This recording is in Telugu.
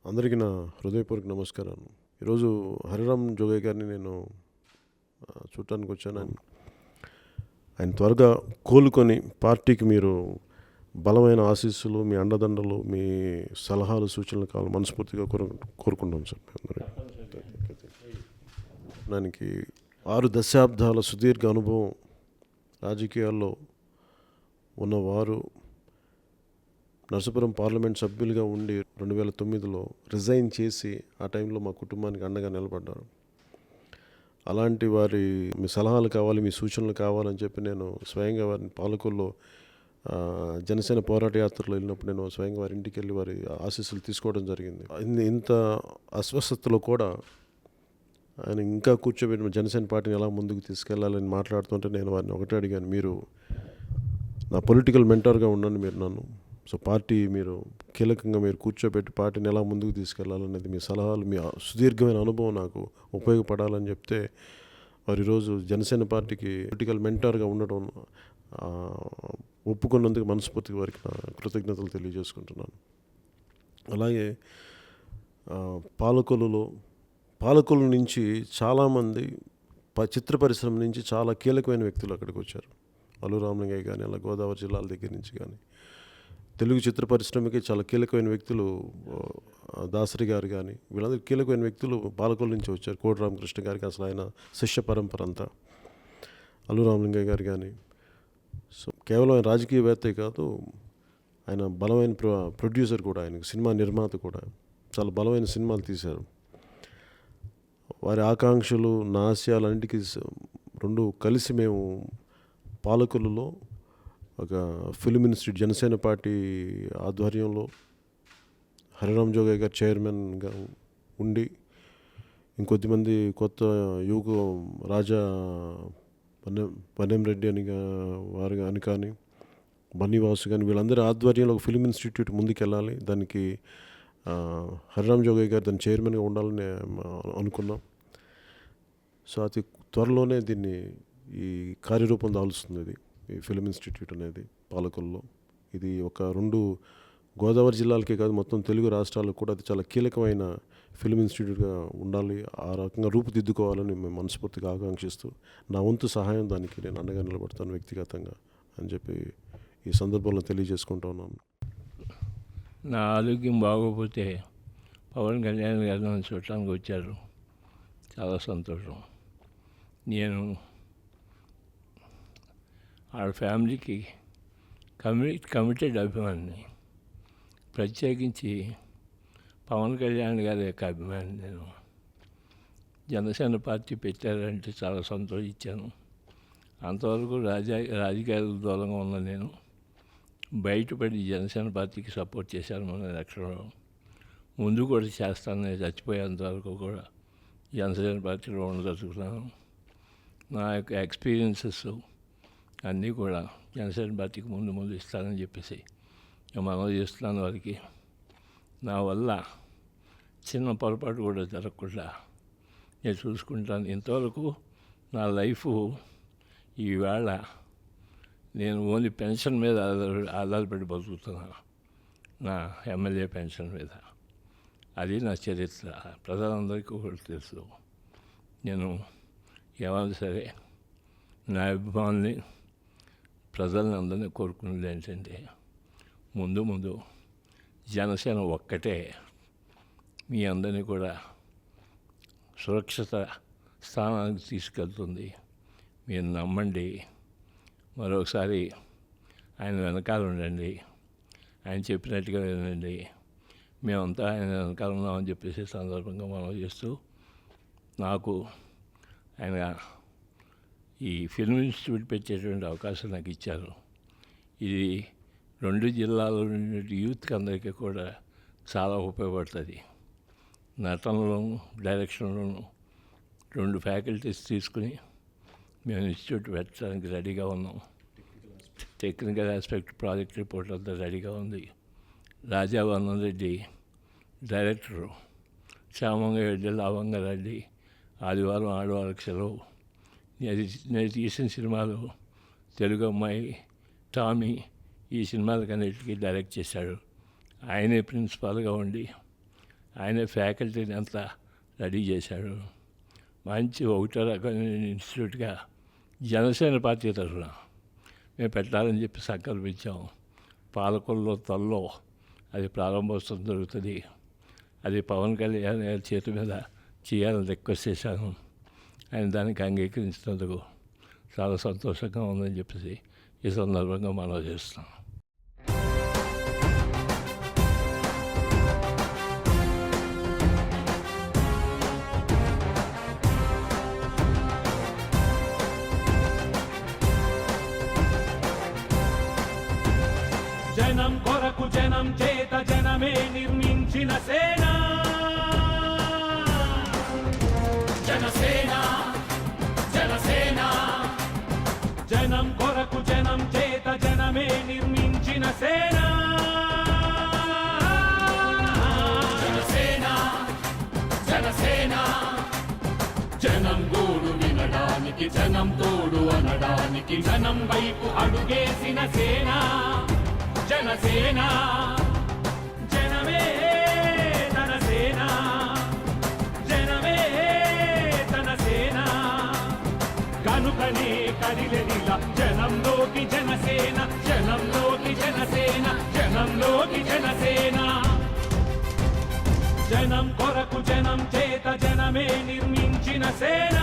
అందరికీ నా హృదయపూర్వక నమస్కారాలు. ఈరోజు హరిరామ్ జోగయ్య గారిని నేను చూడటానికి వచ్చాను. ఆయన త్వరగా కోలుకొని పార్టీకి మీరు బలమైన ఆశీస్సులు, మీ అండదండలు, మీ సలహాలు, సూచనలు కావాలి మనస్ఫూర్తిగా కోరుకుంటాం సార్. దానికి 6 దశాబ్దాల సుదీర్ఘ అనుభవం రాజకీయాల్లో ఉన్నవారు నరసాపురం పార్లమెంట్ సభ్యులుగా ఉండి 2009లో రిజైన్ చేసి ఆ టైంలో మా కుటుంబానికి అండగా నిలబడ్డారు. అలాంటి వారి మీ సలహాలు కావాలి, మీ సూచనలు కావాలని చెప్పి నేను స్వయంగా వారిని పాలకొల్లో జనసేన పోరాట యాత్రలో వెళ్ళినప్పుడు నేను స్వయంగా వారి ఇంటికి వెళ్ళి వారి ఆశీస్సులు తీసుకోవడం జరిగింది. ఇంత అస్వస్థతలో కూడా ఆయన ఇంకా కూర్చోబెట్టి జనసేన పార్టీని ఎలా ముందుకు తీసుకెళ్లాలని మాట్లాడుతుంటే నేను వారిని ఒకటే అడిగాను, మీరు నా పొలిటికల్ మెంటర్గా ఉండండి మీరు నన్ను. సో పార్టీ మీరు కీలకంగా మీరు కూర్చోబెట్టి పార్టీని ఎలా ముందుకు తీసుకెళ్లాలనేది మీ సలహాలు, మీ సుదీర్ఘమైన అనుభవం నాకు ఉపయోగపడాలని చెప్తే వారు ఈరోజు జనసేన పార్టీకి పొలిటికల్ మెంటర్గా ఉండడం ఒప్పుకున్నందుకు మనస్ఫూర్తిగా వారికి నా కృతజ్ఞతలు తెలియజేసుకుంటున్నాను. అలాగే పాలకొల్లు నుంచి చాలామంది చిత్ర పరిశ్రమ నుంచి చాలా కీలకమైన వ్యక్తులు అక్కడికి వచ్చారు. అల్లు రామలింగయ్య కానీ, అలా గోదావరి జిల్లాల దగ్గర నుంచి కానీ తెలుగు చిత్ర పరిశ్రమకి చాలా కీలకమైన వ్యక్తులు దాసరి గారు కానీ వీళ్ళందరూ కీలకమైన వ్యక్తులు పాలకొల్లు నుంచి వచ్చారు. కోటి రామకృష్ణ గారికి అసలు ఆయన శిష్య పరంపర అంతా, అల్లు రామలింగయ్య గారు కానీ. సో కేవలం ఆయన రాజకీయవేత్తే కాదు, ఆయన బలమైన ప్రొడ్యూసర్ కూడా, ఆయనకు సినిమా నిర్మాత కూడా. చాలా బలమైన సినిమాలు తీశారు. వారి ఆకాంక్షలు, నా ఆశయాలన్నింటికీ రెండు కలిసి మేము పాలకొల్లులో ఒక ఫిల్మ్ ఇన్స్టిట్యూట్ జనసేన పార్టీ ఆధ్వర్యంలో హరిరామ్ జోగయ్య గారు చైర్మన్గా ఉండి, ఇంకొద్దిమంది కొత్త యువకు రాజా రెడ్డి అని వారు అని కానీ, బన్నీవాసు కానీ, వీళ్ళందరి ఆధ్వర్యంలో ఒక ఫిల్మ్ ఇన్స్టిట్యూట్ ముందుకెళ్ళాలి. దానికి హరిరామ్ జోగయ్య గారు దాని చైర్మన్గా ఉండాలని అనుకున్నాం. సో అతి త్వరలోనే దీన్ని ఈ కార్యరూపం దాల్చుతుంది ఈ ఫిల్మ్ ఇన్స్టిట్యూట్ అనేది పాలకొల్లో. ఇది ఒక 2 గోదావరి జిల్లాలకే కాదు, మొత్తం తెలుగు రాష్ట్రాలకు కూడా అది చాలా కీలకమైన ఫిల్మ్ ఇన్స్టిట్యూట్గా ఉండాలి. ఆ రకంగా రూపుదిద్దుకోవాలని మేము మనస్ఫూర్తిగా ఆకాంక్షిస్తూ నా వంతు సహాయం దానికి నేను అండగా నిలబడతాను వ్యక్తిగతంగా అని చెప్పి ఈ సందర్భంలో తెలియజేసుకుంటూ ఉన్నాను. నా ఆరోగ్యం బాగోకపోతే పవన్ కళ్యాణ్ గారు నన్ను చూడటానికి వచ్చారు. చాలా సంతోషం. నేను వాళ్ళ ఫ్యామిలీకి కమిటెడ్ అభిమాని. ప్రత్యేకించి పవన్ కళ్యాణ్ గారి యొక్క అభిమాని నేను. జనసేన పార్టీ పెట్టారంటే చాలా సంతోషించాను. అంతవరకు రాజకీయాలకు దూరంగా ఉన్న నేను బయటపడి జనసేన పార్టీకి సపోర్ట్ చేశాను. మన ఎలక్షన్లో ముందు కూడా చేస్తాను. నేను చచ్చిపోయేంతవరకు కూడా జనసేన పార్టీలో ఉండదలుచుకున్నాను. నా యొక్క ఎక్స్పీరియన్సెస్ అన్నీ కూడా జనసేన పార్టీకి ముందు ఇస్తానని చెప్పేసి మనం చేస్తున్నాను. వారికి నా వల్ల చిన్న పొరపాటు కూడా జరగకుండా నేను చూసుకుంటాను. ఇంతవరకు నా లైఫ్ ఈవేళ నేను ఓన్లీ పెన్షన్ మీద ఆధారపడి బతుకుతున్నాను, నా ఎమ్మెల్యే పెన్షన్ మీద. అది నా చరిత్ర. ప్రజలందరికీ ఒకటి తెలుసు. నేను ఏమైనా సరే నా అభిమానుల్ని, ప్రజల్ని అందరినీ కోరుకునేది ఏంటంటే, ముందు జనసేన ఒక్కటే మీ అందరినీ కూడా సురక్షిత స్థానానికి తీసుకెళ్తుంది. మీరు నమ్మండి. మరొకసారి ఆయన వెనకాల ఉండండి. ఆయన చెప్పినట్టుగా వినండి. మేమంతా ఆయన వెనకాల ఉన్నామని చెప్పేసి సందర్భంగా మనం చేస్తూ, నాకు ఆయన ఈ ఫిల్మ్ ఇన్స్టిట్యూట్ పెట్టేటువంటి అవకాశం నాకు ఇచ్చారు. ఇది 2 జిల్లాలో ఉండే యూత్కి అందరికీ కూడా చాలా ఉపయోగపడుతుంది. నటనలోను, డైరెక్షన్లోను 2 ఫ్యాకల్టీస్ తీసుకుని మేము ఇన్స్టిట్యూట్ పెట్టడానికి రెడీగా ఉన్నాం. టెక్నికల్ ఆస్పెక్ట్, ప్రాజెక్ట్ రిపోర్ట్ అంతా రెడీగా ఉంది. రాజా రెడ్డి డైరెక్టరు, శ్యామంగారెడ్డి, లావంగారెడ్డి ఆదివారం ఆడవాళ్ళకి సెలవు. నేను తీసిన సినిమాలు తెలుగు అమ్మాయి, టామీ, ఈ సినిమాలకన్నిటికీ డైరెక్ట్ చేశాడు. ఆయనే ప్రిన్సిపాల్గా ఉండి ఆయన ఫ్యాకల్టీని అంతా రెడీ చేశాడు. మంచి ఒకటో రకమైన ఇన్స్టిట్యూట్గా జనసేన పార్టీ తరఫున మేము పెట్టాలని చెప్పి సంకల్పించాం. పాలకొల్లో తొల్లో అది ప్రారంభోత్సవం జరుగుతుంది. అది పవన్ కళ్యాణ్ గారి చేతి మీద చేయాలని రిక్వెస్ట్ చేశాను. ఆయన దానికి అంగీకరించినందుకు చాలా సంతోషంగా ఉందని చెప్పేసి ఈ సందర్భంగా మనం చేస్తున్నాం. జనం కొరకు జనం చేత జనమే నిర్మించిన సేన జనసేన జనసేన. జనం కొరకు జనం చేత జనమే నిర్మించిన సేన జనసేన జనసేన. జనం గోడు వినడానికి జనం తోడు అనడానికి జనం వైపు అడుగేసిన సేన జనసేన. జనమే తన సేన జనమే తన సేన. కనుకనే కదిలెదిలా జనంలోకి జనసేన జనంలోకి జనసేన జనంలోకి జనసేన. జనం కొరకు జనం చేత జనమే నిర్మించిన సేన